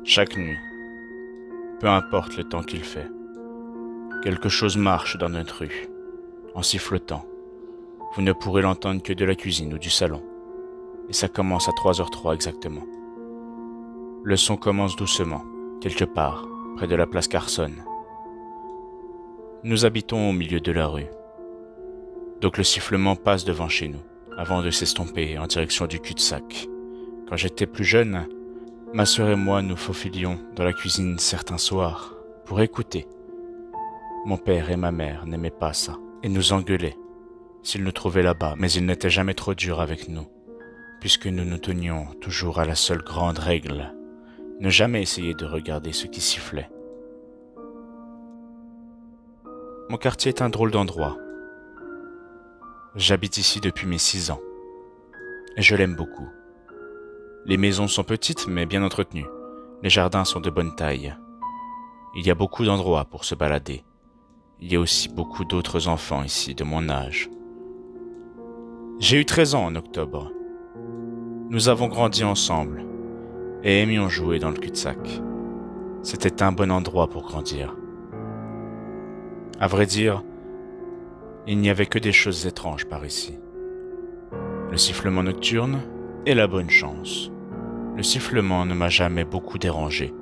Chaque nuit, peu importe le temps qu'il fait, quelque chose marche dans notre rue, en sifflotant. Vous ne pourrez l'entendre que de la cuisine ou du salon. Et ça commence à 3h03 exactement. Le son commence doucement, quelque part, près de la place Carson. Nous habitons au milieu de la rue. Donc le sifflement passe devant chez nous, avant de s'estomper en direction du cul-de-sac. Quand j'étais plus jeune, ma sœur et moi nous faufilions dans la cuisine certains soirs pour écouter. Mon père et ma mère n'aimaient pas ça et nous engueulaient s'ils nous trouvaient là-bas, mais ils n'étaient jamais trop durs avec nous, puisque nous nous tenions toujours à la seule grande règle, ne jamais essayer de regarder ce qui sifflait. Mon quartier est un drôle d'endroit. J'habite ici depuis mes 6 ans, et je l'aime beaucoup. Les maisons sont petites mais bien entretenues. Les jardins sont de bonne taille. Il y a beaucoup d'endroits pour se balader. Il y a aussi beaucoup d'autres enfants ici de mon âge. J'ai eu 13 ans en octobre. Nous avons grandi ensemble et aimions jouer dans le cul-de-sac. C'était un bon endroit pour grandir. À vrai dire, il n'y avait que des choses étranges par ici. Le sifflement nocturne et la bonne chance. Le sifflement ne m'a jamais beaucoup dérangé.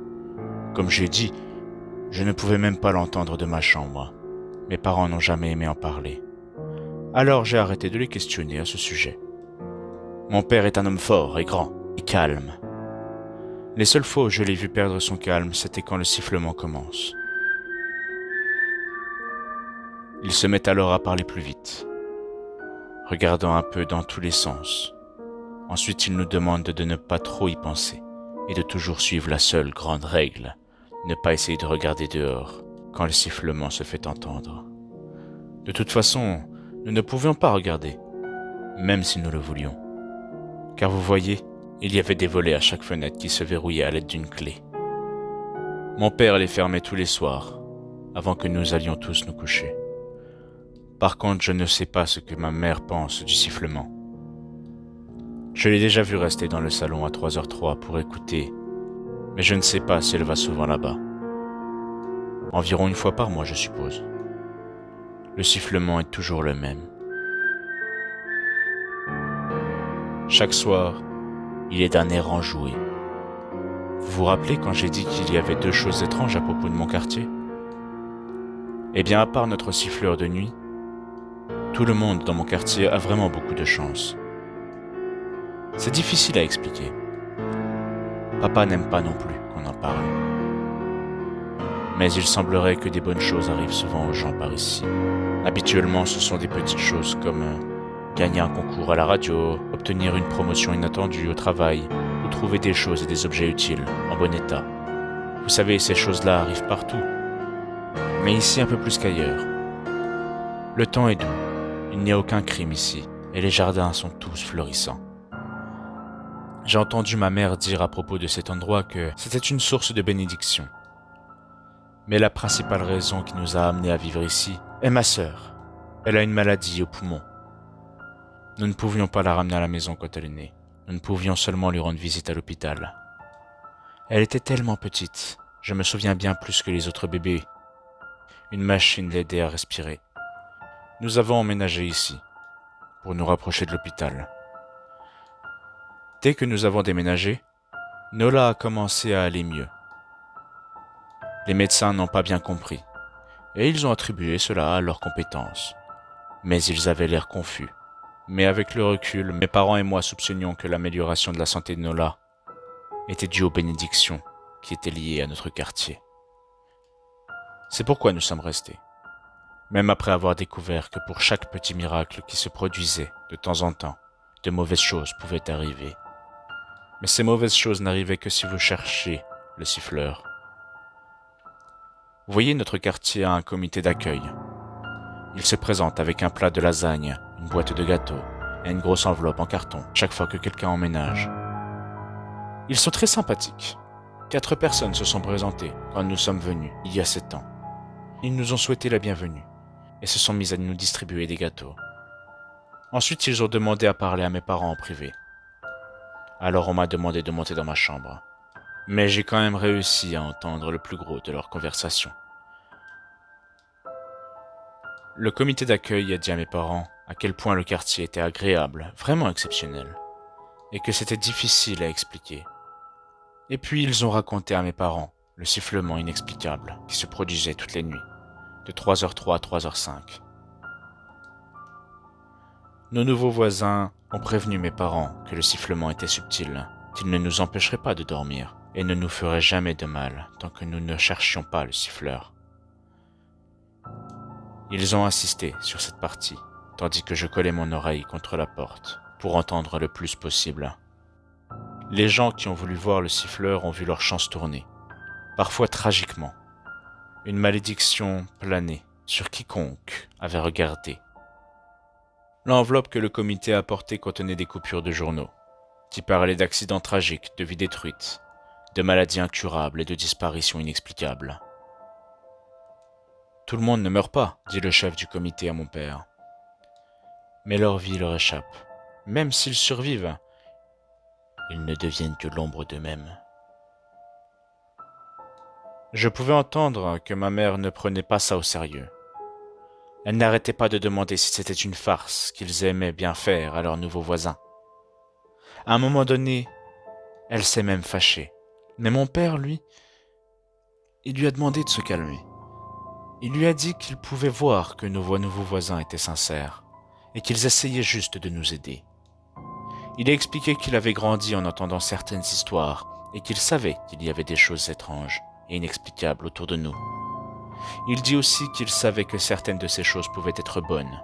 Comme j'ai dit, je ne pouvais même pas l'entendre de ma chambre. Mes parents n'ont jamais aimé en parler. Alors j'ai arrêté de les questionner à ce sujet. Mon père est un homme fort et grand et calme. Les seules fois où je l'ai vu perdre son calme, c'était quand le sifflement commence. Il se met alors à parler plus vite, regardant un peu dans tous les sens. Ensuite, il nous demande de ne pas trop y penser et de toujours suivre la seule grande règle, ne pas essayer de regarder dehors quand le sifflement se fait entendre. De toute façon, nous ne pouvions pas regarder, même si nous le voulions. Car vous voyez, il y avait des volets à chaque fenêtre qui se verrouillaient à l'aide d'une clé. Mon père les fermait tous les soirs, avant que nous allions tous nous coucher. Par contre, je ne sais pas ce que ma mère pense du sifflement. Je l'ai déjà vu rester dans le salon à 3h03 pour écouter, mais je ne sais pas si elle va souvent là-bas. Environ une fois par mois, je suppose. Le sifflement est toujours le même. Chaque soir, il est d'un air enjoué. Vous vous rappelez quand j'ai dit qu'il y avait 2 choses étranges à propos de mon quartier? Eh bien, à part notre siffleur de nuit, tout le monde dans mon quartier a vraiment beaucoup de chance. C'est difficile à expliquer. Papa n'aime pas non plus qu'on en parle. Mais il semblerait que des bonnes choses arrivent souvent aux gens par ici. Habituellement, ce sont des petites choses comme gagner un concours à la radio, obtenir une promotion inattendue au travail, ou trouver des choses et des objets utiles, en bon état. Vous savez, ces choses-là arrivent partout. Mais ici un peu plus qu'ailleurs. Le temps est doux, il n'y a aucun crime ici, et les jardins sont tous florissants. J'ai entendu ma mère dire à propos de cet endroit que c'était une source de bénédiction. Mais la principale raison qui nous a amenés à vivre ici est ma sœur. Elle a une maladie au poumon. Nous ne pouvions pas la ramener à la maison quand elle est née. Nous ne pouvions seulement lui rendre visite à l'hôpital. Elle était tellement petite, je me souviens bien plus que les autres bébés. Une machine l'aidait à respirer. Nous avons emménagé ici, pour nous rapprocher de l'hôpital. Dès que nous avons déménagé, Nola a commencé à aller mieux. Les médecins n'ont pas bien compris, et ils ont attribué cela à leurs compétences. Mais ils avaient l'air confus. Mais avec le recul, mes parents et moi soupçonnions que l'amélioration de la santé de Nola était due aux bénédictions qui étaient liées à notre quartier. C'est pourquoi nous sommes restés. Même après avoir découvert que pour chaque petit miracle qui se produisait de temps en temps, de mauvaises choses pouvaient arriver. Mais ces mauvaises choses n'arrivaient que si vous cherchiez le siffleur. Vous voyez, notre quartier a un comité d'accueil. Il se présente avec un plat de lasagne, une boîte de gâteaux et une grosse enveloppe en carton chaque fois que quelqu'un emménage. Ils sont très sympathiques. 4 personnes se sont présentées quand nous sommes venus, il y a 7 ans. Ils nous ont souhaité la bienvenue et se sont mis à nous distribuer des gâteaux. Ensuite, ils ont demandé à parler à mes parents en privé. Alors on m'a demandé de monter dans ma chambre. Mais j'ai quand même réussi à entendre le plus gros de leur conversation. Le comité d'accueil a dit à mes parents à quel point le quartier était agréable, vraiment exceptionnel, et que c'était difficile à expliquer. Et puis ils ont raconté à mes parents le sifflement inexplicable qui se produisait toutes les nuits, de 3h03 à 3h05. Nos nouveaux voisins ont prévenu mes parents que le sifflement était subtil, qu'il ne nous empêcherait pas de dormir et ne nous ferait jamais de mal tant que nous ne cherchions pas le siffleur. Ils ont insisté sur cette partie, tandis que je collais mon oreille contre la porte pour entendre le plus possible. Les gens qui ont voulu voir le siffleur ont vu leur chance tourner, parfois tragiquement. Une malédiction planait sur quiconque avait regardé. L'enveloppe que le comité a apportée contenait des coupures de journaux, qui parlaient d'accidents tragiques, de vies détruites, de maladies incurables et de disparitions inexplicables. Tout le monde ne meurt pas, dit le chef du comité à mon père. Mais leur vie leur échappe. Même s'ils survivent, ils ne deviennent que l'ombre d'eux-mêmes. Je pouvais entendre que ma mère ne prenait pas ça au sérieux. Elle n'arrêtait pas de demander si c'était une farce qu'ils aimaient bien faire à leurs nouveaux voisins. À un moment donné, elle s'est même fâchée. Mais mon père, lui, il lui a demandé de se calmer. Il lui a dit qu'il pouvait voir que nos nouveaux voisins étaient sincères et qu'ils essayaient juste de nous aider. Il a expliqué qu'il avait grandi en entendant certaines histoires et qu'il savait qu'il y avait des choses étranges et inexplicables autour de nous. Il dit aussi qu'il savait que certaines de ces choses pouvaient être bonnes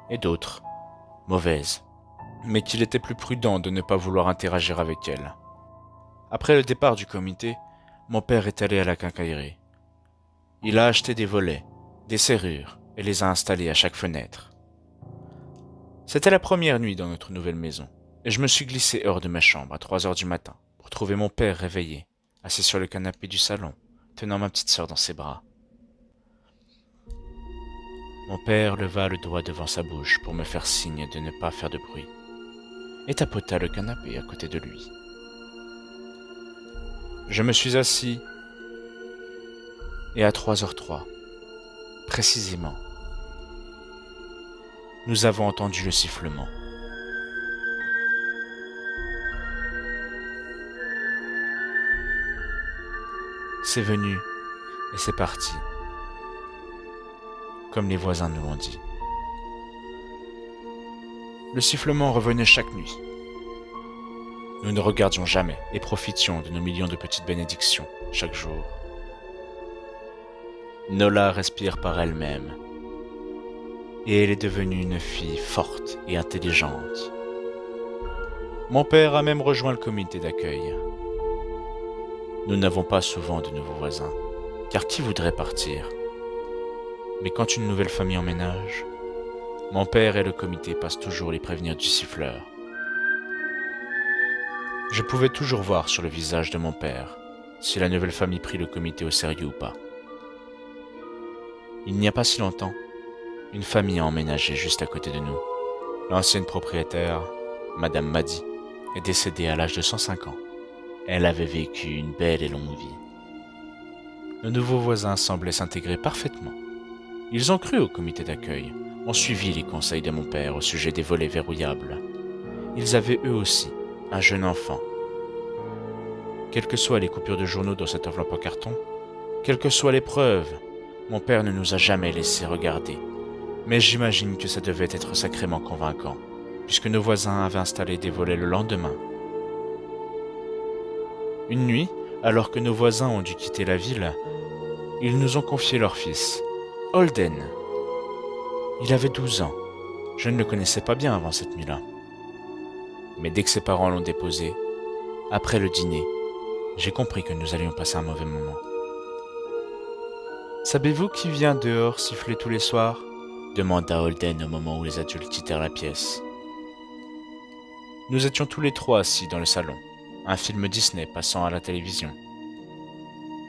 et d'autres mauvaises, mais qu'il était plus prudent de ne pas vouloir interagir avec elles. Après le départ du comité, mon père est allé à la quincaillerie. Il a acheté des volets, des serrures et les a installés à chaque fenêtre. C'était la première nuit dans notre nouvelle maison et je me suis glissé hors de ma chambre à 3 heures du matin pour trouver mon père réveillé, assis sur le canapé du salon, tenant ma petite sœur dans ses bras. Mon père leva le doigt devant sa bouche pour me faire signe de ne pas faire de bruit et tapota le canapé à côté de lui. Je me suis assis et à 3h03, précisément, nous avons entendu le sifflement. C'est venu et c'est parti, comme les voisins nous l'ont dit. Le sifflement revenait chaque nuit. Nous ne regardions jamais et profitions de nos millions de petites bénédictions chaque jour. Nola respire par elle-même et elle est devenue une fille forte et intelligente. Mon père a même rejoint le comité d'accueil. Nous n'avons pas souvent de nouveaux voisins, car qui voudrait partir? Mais quand une nouvelle famille emménage, mon père et le comité passent toujours les prévenir du siffleur. Je pouvais toujours voir sur le visage de mon père si la nouvelle famille prit le comité au sérieux ou pas. Il n'y a pas si longtemps, une famille a emménagé juste à côté de nous. L'ancienne propriétaire, Madame Madi, est décédée à l'âge de 105 ans. Elle avait vécu une belle et longue vie. Nos nouveaux voisins semblaient s'intégrer parfaitement. Ils ont cru au comité d'accueil, ont suivi les conseils de mon père au sujet des volets verrouillables. Ils avaient eux aussi un jeune enfant. Quelles que soient les coupures de journaux dans cette enveloppe en carton, quelles que soient les preuves, mon père ne nous a jamais laissé regarder. Mais j'imagine que ça devait être sacrément convaincant, puisque nos voisins avaient installé des volets le lendemain. Une nuit, alors que nos voisins ont dû quitter la ville, ils nous ont confié leur fils, Holden. Il avait 12 ans. Je ne le connaissais pas bien avant cette nuit-là. Mais dès que ses parents l'ont déposé, après le dîner, j'ai compris que nous allions passer un mauvais moment. « Savez-vous qui vient dehors siffler tous les soirs ?» demanda Holden au moment où les adultes quittèrent la pièce. Nous étions tous les trois assis dans le salon, un film Disney passant à la télévision.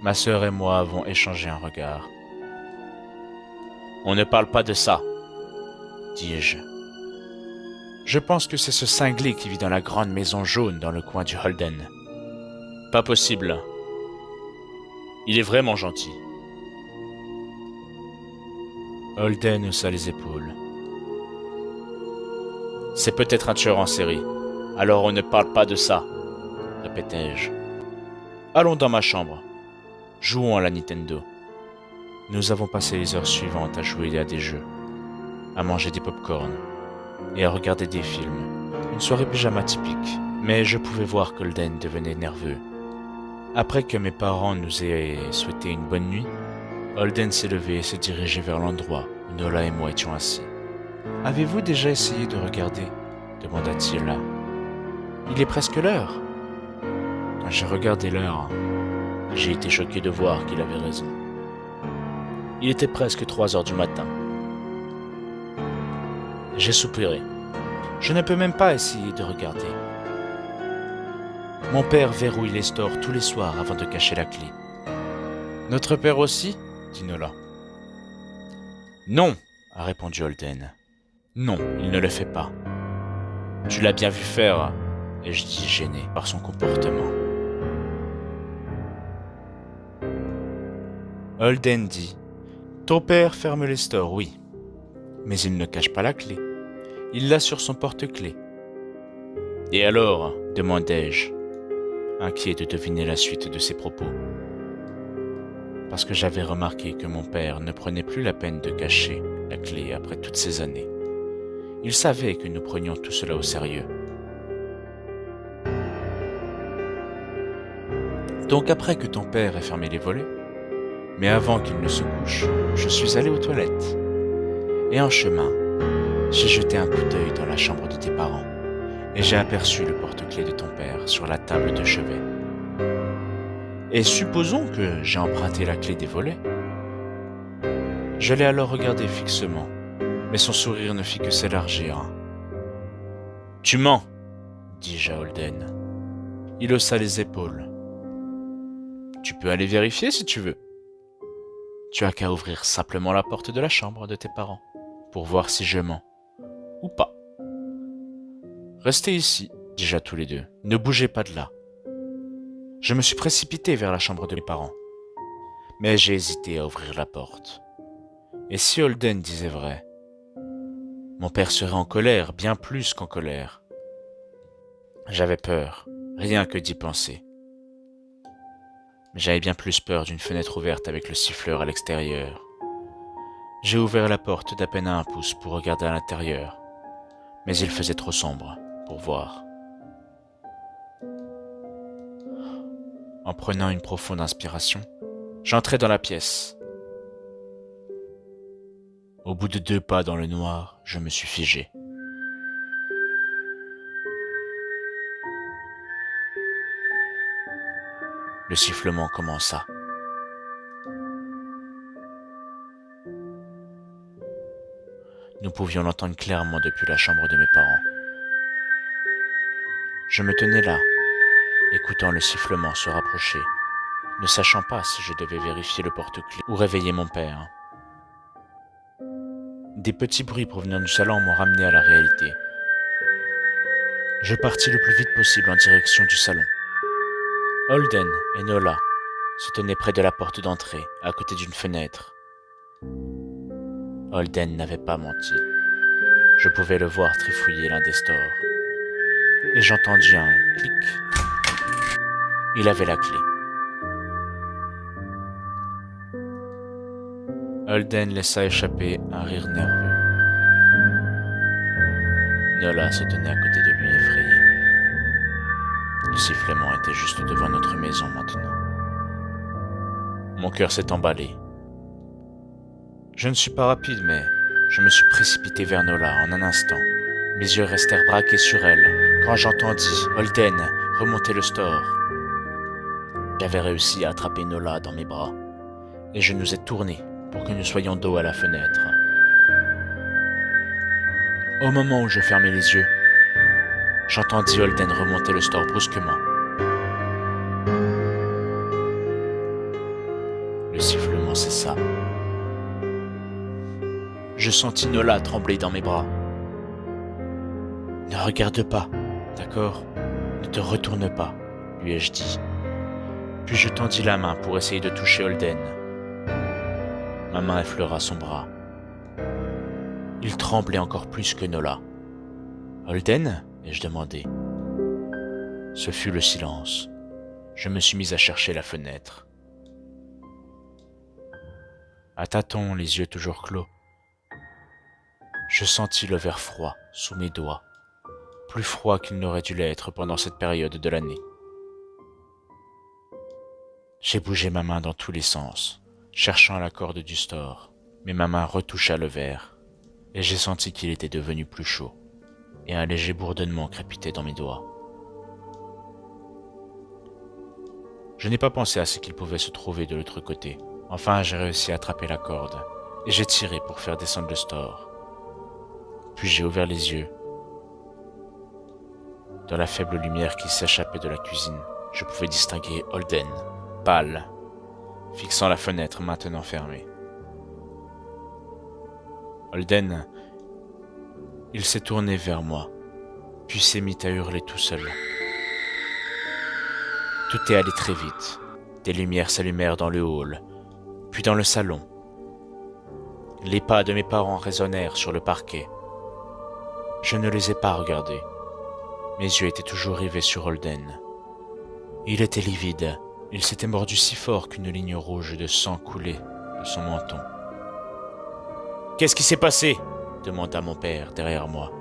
Ma sœur et moi avons échangé un regard. « On ne parle pas de ça, » dis-je. « Je pense que c'est ce cinglé qui vit dans la grande maison jaune dans le coin du Holden. » Pas possible. Il est vraiment gentil. Holden haussa les épaules. C'est peut-être un tueur en série. Alors on ne parle pas de ça, répétai-je. Allons dans ma chambre. Jouons à la Nintendo. Nous avons passé les heures suivantes à jouer à des jeux, à manger des pop-corn et à regarder des films. Une soirée pyjama typique, mais je pouvais voir qu'Holden devenait nerveux. Après que mes parents nous aient souhaité une bonne nuit, Holden s'est levé et s'est dirigé vers l'endroit où Nola et moi étions assis. « Avez-vous déjà essayé de regarder ?» demanda-t-il. « Il est presque l'heure. » Quand j'ai regardé l'heure, j'ai été choqué de voir qu'il avait raison. Il était presque 3 heures du matin. J'ai soupiré. Je ne peux même pas essayer de regarder. Mon père verrouille les stores tous les soirs avant de cacher la clé. Notre père aussi ? Dit Nola. Non, a répondu Holden. Non, il ne le fait pas. Tu l'as bien vu faire, ai-je dit gêné par son comportement. Holden dit. Ton père ferme les stores, oui. Mais il ne cache pas la clé. Il l'a sur son porte-clés. Et alors ? Demandai-je, inquiet de deviner la suite de ses propos. Parce que j'avais remarqué que mon père ne prenait plus la peine de cacher la clé après toutes ces années. Il savait que nous prenions tout cela au sérieux. Donc après que ton père ait fermé les volets, mais avant qu'il ne se couche, je suis allé aux toilettes. Et en chemin, j'ai jeté un coup d'œil dans la chambre de tes parents et j'ai aperçu le porte-clés de ton père sur la table de chevet. Et supposons que j'ai emprunté la clé des volets. Je l'ai alors regardé fixement, mais son sourire ne fit que s'élargir. « Tu mens !» dis-je à Holden. Il haussa les épaules. « Tu peux aller vérifier si tu veux. Tu as qu'à ouvrir simplement la porte de la chambre de tes parents pour voir si je mens ou pas. Restez ici, dis-je à tous les deux. Ne bougez pas de là. » Je me suis précipité vers la chambre de mes parents, mais j'ai hésité à ouvrir la porte. Et si Holden disait vrai, mon père serait en colère, bien plus qu'en colère. J'avais peur, rien que d'y penser. Mais j'avais bien plus peur d'une fenêtre ouverte avec le siffleur à l'extérieur. J'ai ouvert la porte d'à peine à 1 pouce pour regarder à l'intérieur, mais il faisait trop sombre pour voir. En prenant une profonde inspiration, j'entrai dans la pièce. Au bout de 2 pas dans le noir, je me suis figé. Le sifflement commença. Nous pouvions l'entendre clairement depuis la chambre de mes parents. Je me tenais là, écoutant le sifflement se rapprocher, ne sachant pas si je devais vérifier le porte-clés ou réveiller mon père. Des petits bruits provenant du salon m'ont ramené à la réalité. Je partis le plus vite possible en direction du salon. Holden et Nola se tenaient près de la porte d'entrée, à côté d'une fenêtre. Holden n'avait pas menti. Je pouvais le voir trifouiller l'un des stores. Et j'entendis un clic. Il avait la clé. Holden laissa échapper un rire nerveux. Nola se tenait à côté de lui effrayée. Le sifflement était juste devant notre maison maintenant. Mon cœur s'est emballé. Je ne suis pas rapide, mais je me suis précipité vers Nola en un instant. Mes yeux restèrent braqués sur elle quand j'entendis Holden remonter le store. J'avais réussi à attraper Nola dans mes bras et je nous ai tournés pour que nous soyons dos à la fenêtre. Au moment où je fermais les yeux, j'entendis Holden remonter le store brusquement. Le sifflement cessa. Je sentis Nola trembler dans mes bras. « Ne regarde pas, d'accord ? Ne te retourne pas, lui ai-je dit. Puis je tendis la main pour essayer de toucher Holden. Ma main effleura son bras. Il tremblait encore plus que Nola. « Holden ?» ai-je demandé. Ce fut le silence. Je me suis mis à chercher la fenêtre. À tâtons, les yeux toujours clos, je sentis le verre froid sous mes doigts, plus froid qu'il n'aurait dû l'être pendant cette période de l'année. J'ai bougé ma main dans tous les sens, cherchant la corde du store, mais ma main retoucha le verre, et j'ai senti qu'il était devenu plus chaud, et un léger bourdonnement crépitait dans mes doigts. Je n'ai pas pensé à ce qu'il pouvait se trouver de l'autre côté. Enfin, j'ai réussi à attraper la corde, et j'ai tiré pour faire descendre le store. Puis j'ai ouvert les yeux. Dans la faible lumière qui s'échappait de la cuisine, je pouvais distinguer Holden, pâle, fixant la fenêtre maintenant fermée. Holden, il s'est tourné vers moi, puis s'est mis à hurler tout seul. Tout est allé très vite. Des lumières s'allumèrent dans le hall, puis dans le salon. Les pas de mes parents résonnèrent sur le parquet. Je ne les ai pas regardés. Mes yeux étaient toujours rivés sur Holden. Il était livide. Il s'était mordu si fort qu'une ligne rouge de sang coulait de son menton. « Qu'est-ce qui s'est passé ?» demanda mon père derrière moi.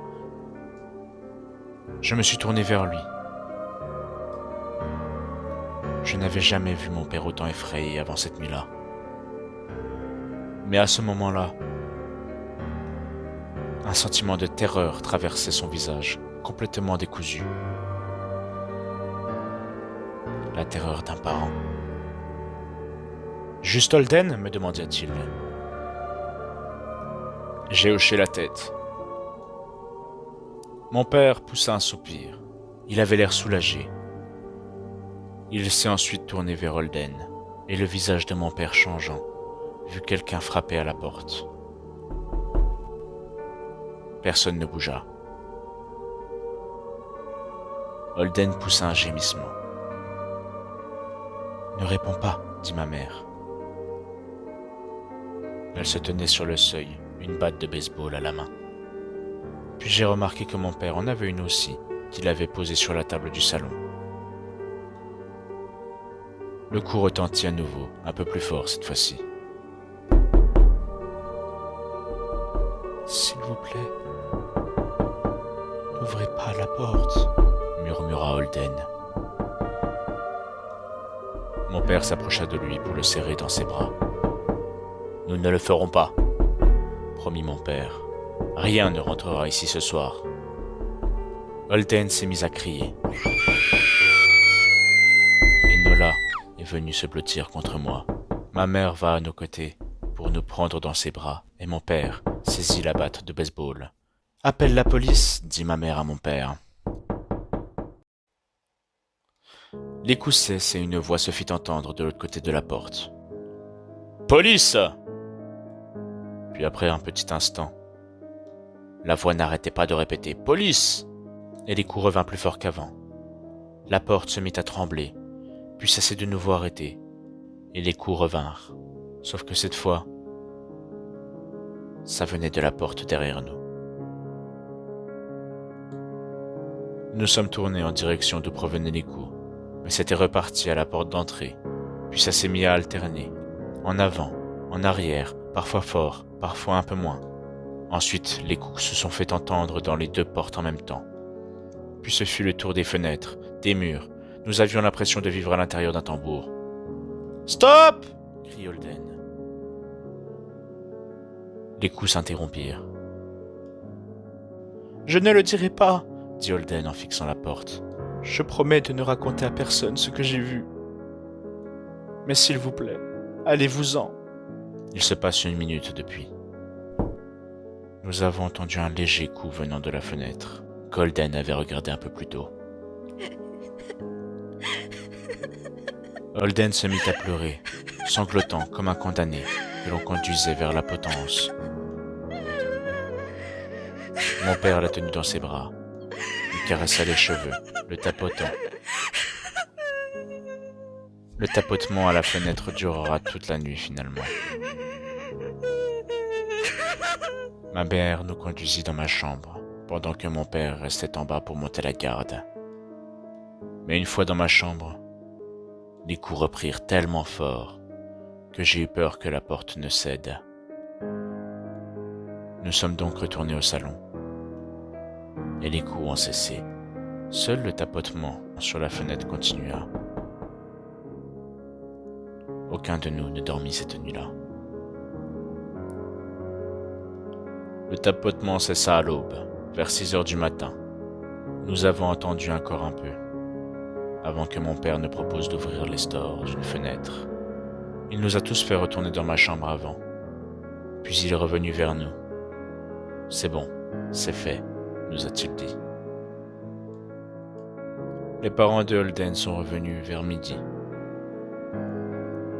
Je me suis tourné vers lui. Je n'avais jamais vu mon père autant effrayé avant cette nuit-là. Mais à ce moment-là, un sentiment de terreur traversait son visage, complètement décousu. La terreur d'un parent. « Juste Holden ?» me demanda-t-il. J'ai hoché la tête. Mon père poussa un soupir. Il avait l'air soulagé. Il s'est ensuite tourné vers Holden, et le visage de mon père changeant, vu quelqu'un frapper à la porte. Personne ne bougea. Holden poussa un gémissement. « Ne réponds pas, » dit ma mère. Elle se tenait sur le seuil, une batte de baseball à la main. Puis j'ai remarqué que mon père en avait une aussi, qu'il avait posée sur la table du salon. Le coup retentit à nouveau, un peu plus fort cette fois-ci. « S'il vous plaît, n'ouvrez pas la porte, » murmura Holden. Mon père s'approcha de lui pour le serrer dans ses bras. « Nous ne le ferons pas, » promit mon père. « Rien ne rentrera ici ce soir. » Holden s'est mis à crier. Et Nola est venue se blottir contre moi. Ma mère va à nos côtés pour nous prendre dans ses bras, et mon père saisit la batte de baseball. « Appelle la police » dit ma mère à mon père. Les coups cessent et une voix se fit entendre de l'autre côté de la porte. « Police !» Puis après un petit instant, la voix n'arrêtait pas de répéter « Police !» et les coups revinrent plus fort qu'avant. La porte se mit à trembler, puis ça s'est de nouveau arrêté, et les coups revinrent. Sauf que cette fois, ça venait de la porte derrière nous. Nous sommes tournés en direction d'où provenaient les coups, mais c'était reparti à la porte d'entrée, puis ça s'est mis à alterner, en avant, en arrière, parfois fort, parfois un peu moins. Ensuite, les coups se sont fait entendre dans les deux portes en même temps. Puis ce fut le tour des fenêtres, des murs. Nous avions l'impression de vivre à l'intérieur d'un tambour. « Stop !» crie Holden. Les coups s'interrompirent. « Je ne le dirai pas !» dit Holden en fixant la porte. « Je promets de ne raconter à personne ce que j'ai vu. Mais s'il vous plaît, allez-vous-en. » Il se passe 1 minute depuis. Nous avons entendu un léger coup venant de la fenêtre, qu'Holden avait regardé un peu plus tôt. Holden se mit à pleurer, sanglotant comme un condamné que l'on conduisait vers la potence. Mon père l'a tenu dans ses bras, lui caressa les cheveux, le tapotant. Le tapotement à la fenêtre durera toute la nuit finalement. Ma mère nous conduisit dans ma chambre, pendant que mon père restait en bas pour monter la garde. Mais une fois dans ma chambre, les coups reprirent tellement fort que j'ai eu peur que la porte ne cède. Nous sommes donc retournés au salon, et les coups ont cessé. Seul le tapotement sur la fenêtre continua. Aucun de nous ne dormit cette nuit-là. Le tapotement cessa à l'aube, vers 6 heures du matin. Nous avons attendu encore un peu, avant que mon père ne propose d'ouvrir les stores d'une fenêtre. Il nous a tous fait retourner dans ma chambre avant, puis il est revenu vers nous. « C'est bon, c'est fait », nous a-t-il dit. Les parents de Holden sont revenus vers midi.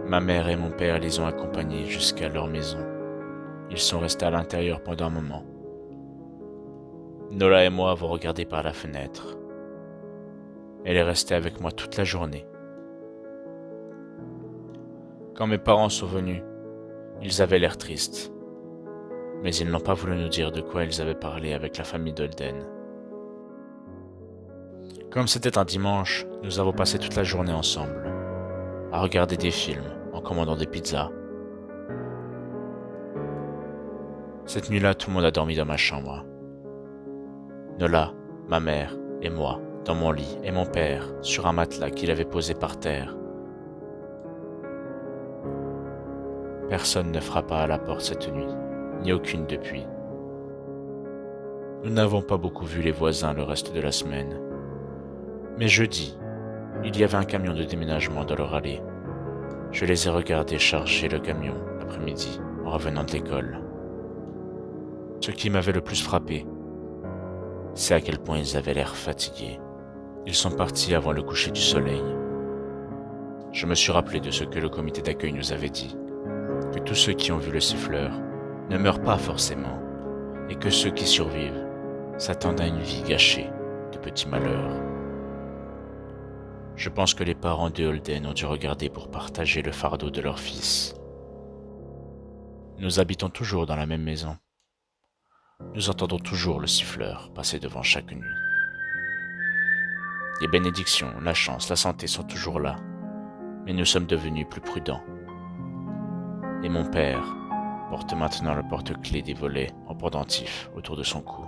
Ma mère et mon père les ont accompagnés jusqu'à leur maison. Ils sont restés à l'intérieur pendant un moment. Nola et moi avons regardé par la fenêtre. Elle est restée avec moi toute la journée. Quand mes parents sont venus, ils avaient l'air tristes. Mais ils n'ont pas voulu nous dire de quoi ils avaient parlé avec la famille d'Holden. Comme c'était un dimanche, nous avons passé toute la journée ensemble, à regarder des films, en commandant des pizzas. Cette nuit-là, tout le monde a dormi dans ma chambre. Nola, ma mère et moi, dans mon lit, et mon père, sur un matelas qu'il avait posé par terre. Personne ne frappa à la porte cette nuit, ni aucune depuis. Nous n'avons pas beaucoup vu les voisins le reste de la semaine. Mais jeudi, il y avait un camion de déménagement dans leur allée. Je les ai regardés charger le camion l'après-midi en revenant de l'école. Ce qui m'avait le plus frappé, c'est à quel point ils avaient l'air fatigués. Ils sont partis avant le coucher du soleil. Je me suis rappelé de ce que le comité d'accueil nous avait dit, que tous ceux qui ont vu le siffleur ne meurent pas forcément, et que ceux qui survivent s'attendent à une vie gâchée de petits malheurs. Je pense que les parents de Holden ont dû regarder pour partager le fardeau de leur fils. Nous habitons toujours dans la même maison. Nous entendons toujours le siffleur passer devant chaque nuit. Les bénédictions, la chance, la santé sont toujours là, mais nous sommes devenus plus prudents. Et mon père porte maintenant le porte-clés des volets en pendentif autour de son cou.